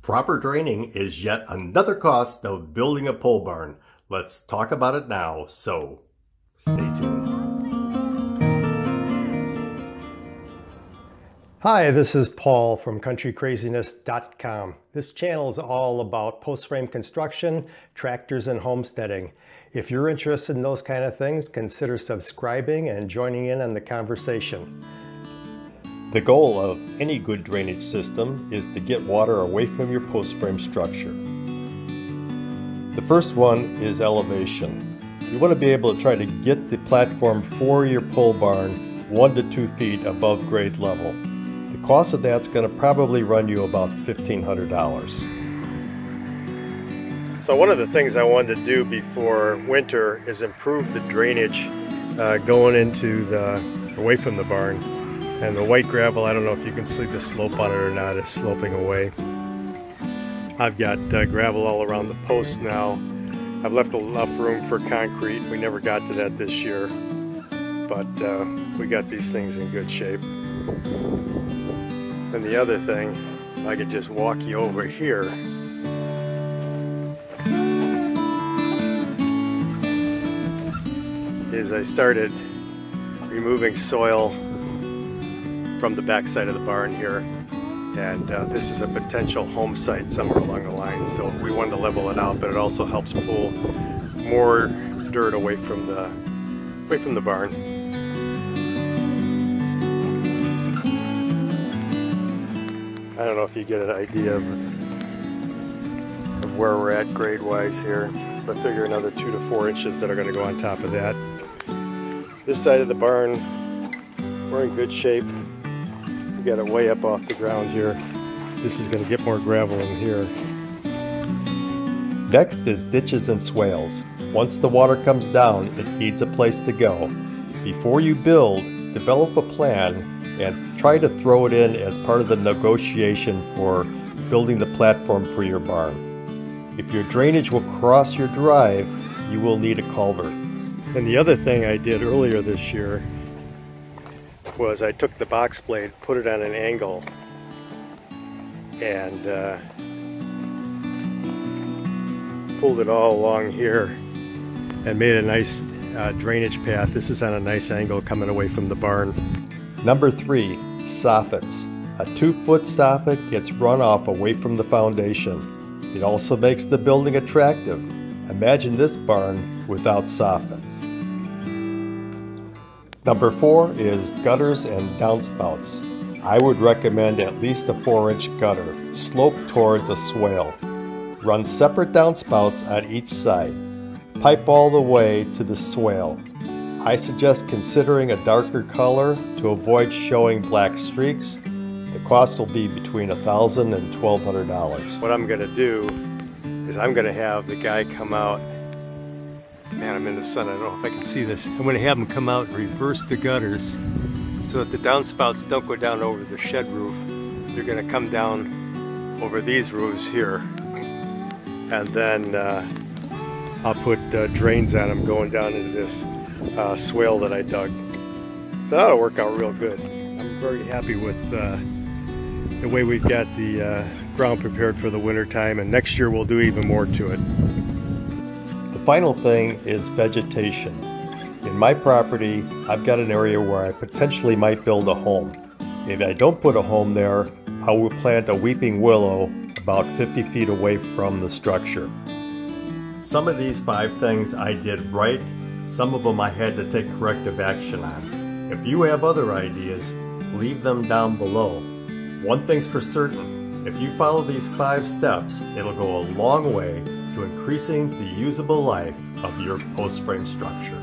Proper draining is yet another cost of building a pole barn. Let's talk about it now, so stay tuned. Hi, this is Paul from countrycraziness.com. This channel is all about post frame construction, tractors, and homesteading. If you're interested in those kind of things, consider subscribing and joining in on the conversation. The goal of any good drainage system is to get water away from your post frame structure. The first one is elevation. You want to be able to try to get the platform for your pole barn 1 to 2 feet above grade level. The cost of that's going to probably run you about $1,500. So one of the things I wanted to do before winter is improve the drainage going into away from the barn. And the white gravel, I don't know if you can see the slope on it or not, is sloping away. I've got gravel all around the post now. I've left enough room for concrete. We never got to that this year, but we got these things in good shape. And the other thing, I could just walk you over here. Is I started removing soil from the back side of the barn here, and this is a potential home site somewhere along the line, so we wanted to level it out, but it also helps pull more dirt away from the barn. I don't know if you get an idea of where we're at grade wise here, but figure another 2 to 4 inches that are going to go on top of that. This side of the barn, we're in good shape. We got it way up off the ground here. This is going to get more gravel in here. Next is ditches and swales. Once the water comes down, it needs a place to go. Before you build, develop a plan and try to throw it in as part of the negotiation for building the platform for your barn. If your drainage will cross your drive, you will need a culvert. And the other thing I did earlier this year was I took the box blade, put it on an angle, and pulled it all along here and made a nice drainage path. This is on a nice angle coming away from the barn. Number 3, soffits. A 2-foot soffit gets runoff away from the foundation. It also makes the building attractive. Imagine this barn without soffits. Number 4 is gutters and downspouts. I would recommend at least a 4-inch gutter, sloped towards a swale. Run separate downspouts on each side. Pipe all the way to the swale. I suggest considering a darker color to avoid showing black streaks. The cost will be between $1,000 and $1,200. What I'm going to do is I'm going to have the guy come out. Man, I'm in the sun, I don't know if I can see this. I'm going to have them come out and reverse the gutters so that the downspouts don't go down over the shed roof. They're going to come down over these roofs here. And then I'll put drains on them going down into this swale that I dug. So that'll work out real good. I'm very happy with the way we've got the ground prepared for the winter time, and next year we'll do even more to it. The final thing is vegetation. In my property, I've got an area where I potentially might build a home. If I don't put a home there, I will plant a weeping willow about 50 feet away from the structure. Some of these 5 things I did right, some of them I had to take corrective action on. If you have other ideas, leave them down below. One thing's for certain, if you follow these 5 steps, it'll go a long way to increasing the usable life of your post frame structure.